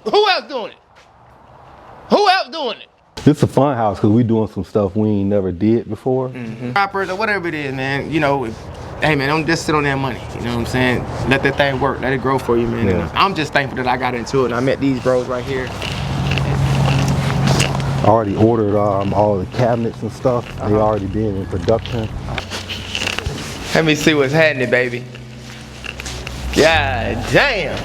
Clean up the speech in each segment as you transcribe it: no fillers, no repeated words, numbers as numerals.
Who else doing it? Who else doing it? It's a fun house because we doing some stuff we ain't never did before. Rappers or whatever it is, man. You know, hey man, don't just sit on that money. You know what I'm saying? Let that thing work. Let it grow for you, man. Yeah. And I'm just thankful that I got into it and I met these bros right here. I already ordered all the cabinets and stuff. They already been in production. Let me see what's happening, baby. God damn.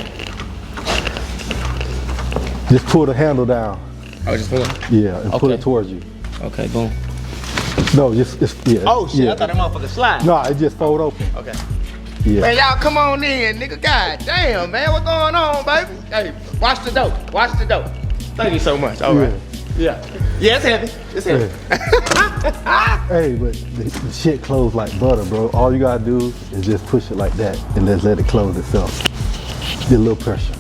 Just pull the handle down. Oh, just pull it? Yeah, and pull it towards you. Okay, boom. No, just, yeah. Oh shit, yeah. I thought that motherfucker slide. No, it just fold open. Okay. Yeah. Man, y'all come on in, nigga. God damn, man, what's going on, baby? Hey, watch the dope. Watch the dope. Thank you so much. All right. Yeah. Yeah, it's heavy. It's heavy. Hey, but the shit closed like butter, bro. All you gotta do is just push it like that and just let it close itself. Get a little pressure.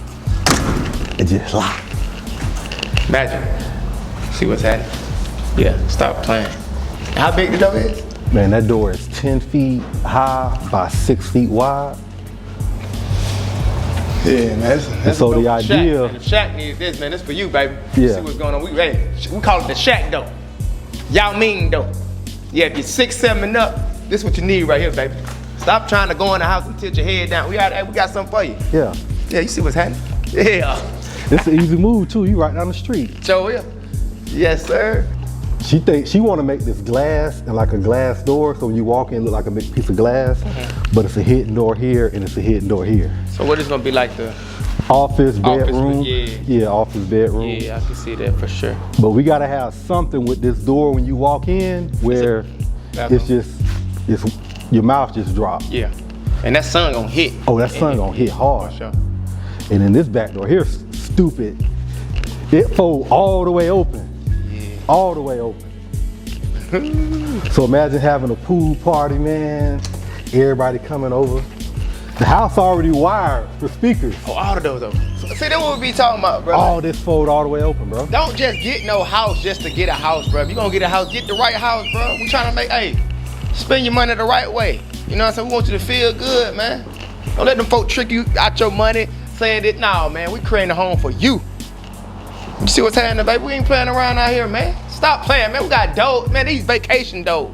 It just lock. Imagine. See what's happening? Yeah, stop playing. How big the door is? Man, that door is 10 feet high by 6 feet wide. Yeah, man. That's so the idea. If Shaq needs this, man, this for you, baby. Yeah. See what's going on. We call it the Shaq dope. Y'all mean dope. Yeah, if you're 6'7" and up, this is what you need right here, baby. Stop trying to go in the house and tilt your head down. We got something for you. Yeah. Yeah, you see what's happening? Yeah. It's an easy move too. You right down the street. Show you. Yes, sir. She thinks she want to make this glass and like a glass door, so when you walk in, it look like a big piece of glass. But it's a hidden door here and it's a hidden door here. So what is gonna be like the office bedroom? Yeah, office bedroom. Yeah, I can see that for sure. But we gotta have something with this door when you walk in where it's your mouth just drops. Yeah, and that sun gonna hit. Oh, that sun gonna hit hard. For sure. And then this back door here, stupid. It fold all the way open. All the way open. So imagine having a pool party, man. Everybody coming over. The house already wired for speakers. Oh, all of those open. See, that's what we be talking about, bro. All this fold all the way open, bro. Don't just get no house just to get a house, bro. If you gonna get a house, get the right house, bro. We trying to make, hey, spend your money the right way. You know what I'm saying? We want you to feel good, man. Don't let them folk trick you out your money saying that, nah, man, we creating a home for you. You see what's happening, baby? We ain't playing around out here, man. Stop playing, man. We got doors, man. These vacation doors.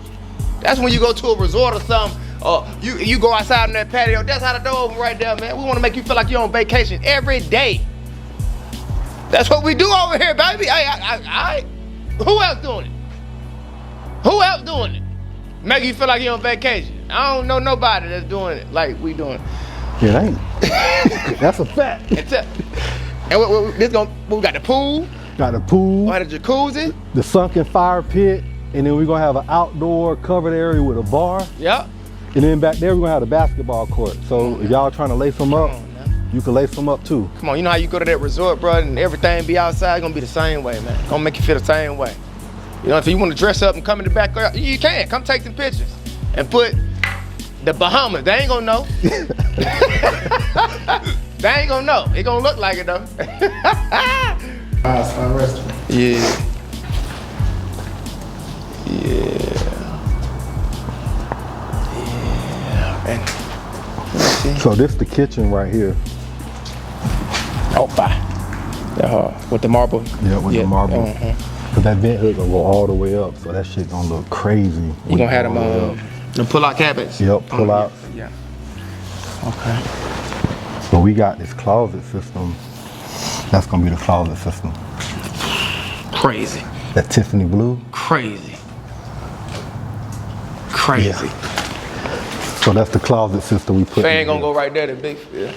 That's when you go to a resort or something, or you go outside on that patio. That's how the door open right there, man. We want to make you feel like you're on vacation every day. That's what we do over here, baby. Hey, who else doing it? Who else doing it? Make you feel like you're on vacation. I don't know nobody that's doing it like we doing it. It ain't. That's a fact. And we got the pool. Got the pool. We got the jacuzzi. The sunken fire pit. And then we're gonna have an outdoor covered area with a bar. Yep. And then back there we're gonna have the basketball court. So if y'all trying to lace them up, you can lace them up too. Come on, you know how you go to that resort, bro, and everything be outside, it's gonna be the same way, man. Gonna make you feel the same way. You know, if you wanna dress up and come in the back, you can. Come take some pictures and put the Bahamas. They ain't gonna know. They ain't gonna know. It gonna look like it though. It's fun restaurant. Yeah. Yeah. Man. So this the kitchen right here. Oh, fine. With the marble. Yeah, with the marble. Cause that vent hook gonna go all the way up, so that shit gonna look crazy. You gonna have them pull-out cabinets? Yep, pull-out. Yeah. Okay. So we got this closet system. That's gonna be the closet system. Crazy. That Tiffany blue. Crazy. Crazy. Yeah. So that's the closet system we put. Fan gonna go right there, the big. Yeah.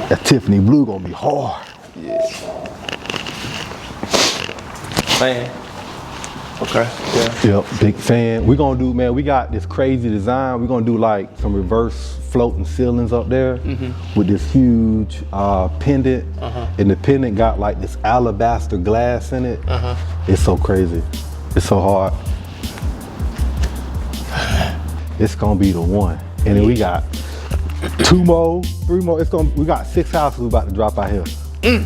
That Tiffany blue gonna be hard. Yeah. Fan. Okay. Yeah. Yep. Big fan. We gonna do, man. We got this crazy design. We gonna do like some reverse floating ceilings up there with this huge pendant, and the pendant got like this alabaster glass in it. It's so crazy. It's so hard. It's gonna be the one. And then we got 2 more, 3 more. We got 6 houses we about to drop out here. Yeah,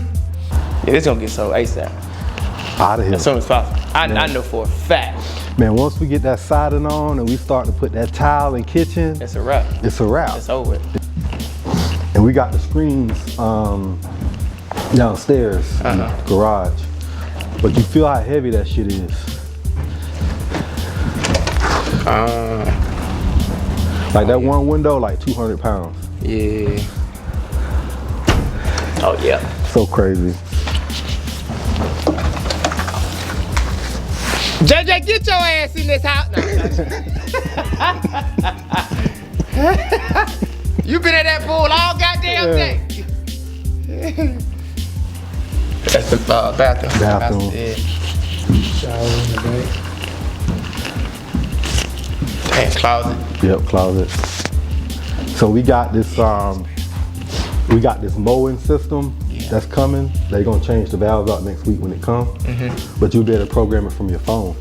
it's gonna get sold ASAP. Out of here. As soon as possible. I know for a fact. Man, once we get that siding on and we start to put that tile in kitchen, it's a wrap. It's a wrap. It's over. And We got the screens downstairs in the garage. But you feel how heavy that shit is. Like that one window, like 200 pounds. Yeah. Oh yeah. So crazy. JJ, get your ass in this house. No, you been at that pool all goddamn day. That's the bathroom. Bathroom. Shower in the back. And closet. Yep, closet. So we got this mowing system that's coming. They're gonna change the valves out next week when it comes. But you'll be able to program it from your phone.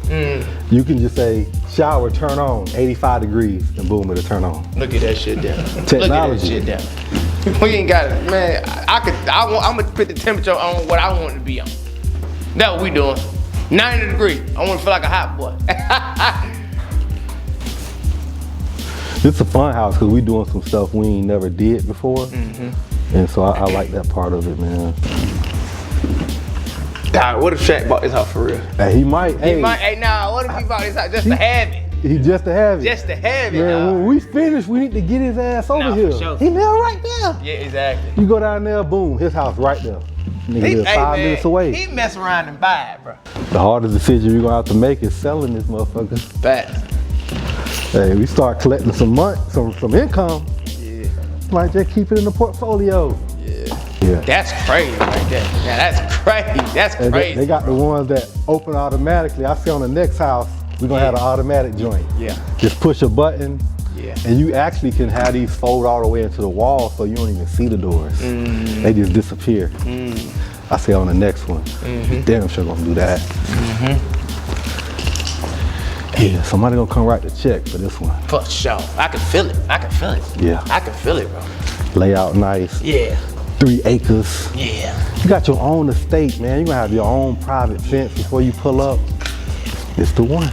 You can just say, shower, turn on, 85 degrees, and boom, it'll turn on. Look at that shit down. Technology. Look at that shit down. We ain't got it, man. I'm gonna put the temperature on what I want it to be on. That's what we doing. 90 degrees. I want to feel like a hot boy. It's a fun house because we doing some stuff we ain't never did before. And so I like that part of it, man. Dog, what if Shaq bought this house for real? Hey, he might. Hey, nah, what if he bought this house just to have it? He just to have it. Just to have it, Man, dog. when we finish, we need to get his ass over here. For sure. He live right there. Yeah, exactly. You go down there, boom, his house right there. Nigga live 5 minutes away. He mess around and buy it, bro. The hardest decision you're gonna have to make is selling this motherfucker. Facts. Hey, we start collecting some income. Yeah. Might just keep it in the portfolio. Yeah. That's crazy right there. Yeah, that's crazy. That's And crazy. they got the ones that open automatically. I see on the next house, we're gonna have an automatic joint. Yeah. Just push a button. Yeah. And you actually can have these fold all the way into the wall so you don't even see the doors. They just disappear. I see on the next one. Damn sure gonna do that. Yeah, somebody gonna come write the check for this one. For sure. I can feel it. I can feel it. Yeah. I can feel it, bro. Layout nice. Yeah. 3 acres. Yeah. You got your own estate, man. You gonna have your own private fence before you pull up. It's the one.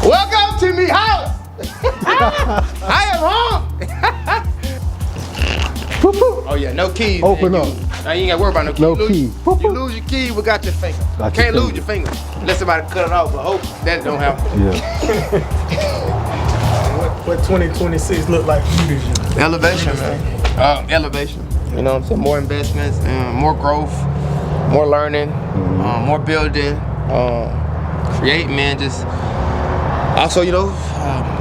Welcome to me house. I am home. Oh yeah, no keys. Open man. up. Now you ain't gotta worry about no keys. No key. You lose your key, we got your finger. Got your Can't lose your finger. Unless somebody cut it off, but hope that don't happen. Yeah. What 2026 look like for you this year? Elevation, man. Elevation. You know what I'm saying? More investments, more growth, more learning, more building, create, man. Just also, you know,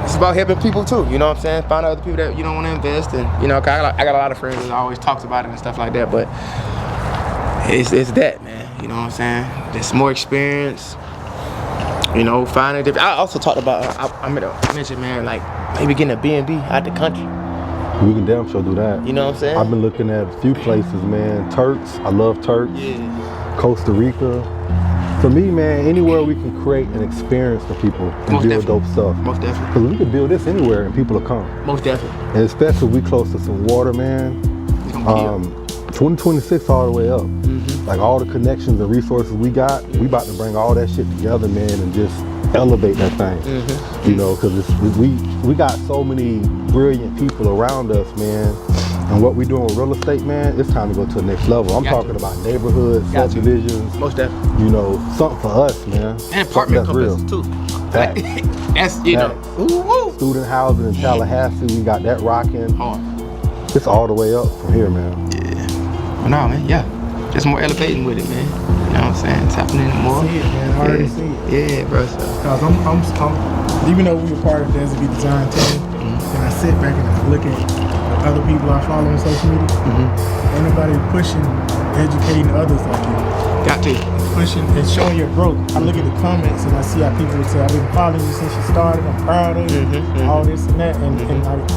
it's about helping people too. You know what I'm saying? Find out other people that you don't want to invest in. You know, 'cause I got a lot of friends that always talks about it and stuff like that. But it's that, man. You know what I'm saying? Just more experience. You know, finding different. I also talked about. I mentioned, man, like maybe getting a B&B out the country. We can damn sure do that. You know what I'm saying? I've been looking at a few places, man. Turks, I love Turks. Yeah. Costa Rica. For me, man, anywhere we can create an experience for people and Most build dope stuff. Most definitely. Because we can build this anywhere and people will come. Most definitely. And especially if we close to some water, man. 2026 all the way up. Like all the connections and resources we about to bring all that shit together, man, and just elevate that thing. You know, because we got so many brilliant people around us, man. And what we doing with real estate, man, it's time to go to the next level. I'm talking about neighborhoods, subdivisions. Most definitely. You know, something for us, man. And apartment complexes too. That's, you know. Ooh. Student housing in Tallahassee, we got that rocking. Hard. It's all the way up from here, man. Yeah. No, man, yeah. Just more elevating with it, man. You know what I'm saying? It's happening more. See it, man. I already see it. Yeah, bro. So. Cause I'm, even though we were part of the Desi design team, and I sit back and I look at the other people I follow on social media, ain't nobody pushing, educating others like you. Got to. Pushing and showing your growth. I look at the comments and I see how people would say, I've been following you since you started, I'm proud of you, all this and that, and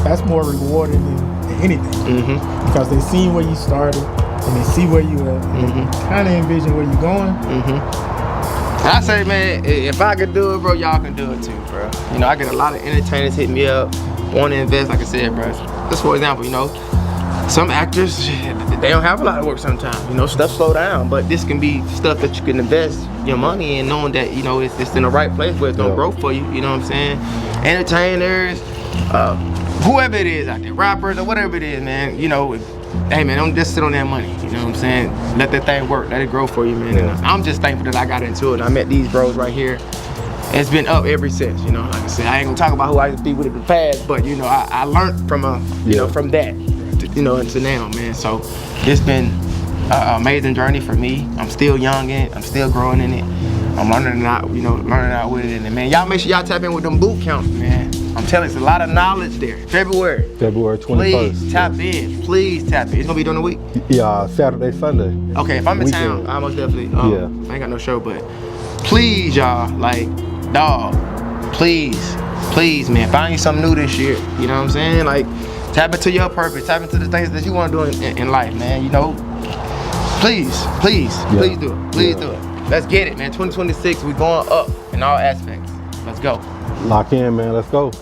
that's more rewarding than anything. Because they seen where you started, and they see where you at, and they kind of envision where you're going. I say, man, if I could do it, bro, y'all can do it too, bro. You know, I get a lot of entertainers hit me up, want to invest, like I said, bro. Just for example, you know, some actors, they don't have a lot of work sometimes. You know, stuff slow down, but this can be stuff that you can invest your money in, knowing that, you know, it's in the right place where it's gonna grow for you. You know what I'm saying? Entertainers, whoever it is out there, rappers or whatever it is, man, you know, hey man, don't just sit on that money, you know what I'm saying? Let that thing work, let it grow for you, man. Yeah. And I'm just thankful that I got into it and I met these bros right here. It's been up ever since, you know, like I said, I ain't gonna talk about who I used to be with in the past, but you know, I learned from you know, from that, you know, into now, man. So it's been an amazing journey for me. I'm still young in it, I'm still growing in it. I'm learning out, you know, learning out with it, and man, y'all make sure y'all tap in with them boot camps, man. I'm telling you, it's a lot of knowledge there. February 21st. Please tap in. Please tap in. It's gonna be during the week? Yeah, Saturday, Sunday. Okay, if I'm in town, Weekend. I most definitely. Yeah. I ain't got no show, but please, y'all, like, dog, please, man, find you something new this year. You know what I'm saying? Like, tap into your purpose. Tap into the things that you want to do in life, man. You know, please do it. Please do it. Let's get it, man. 2026, we going up in all aspects. Let's go. Lock in, man. Let's go.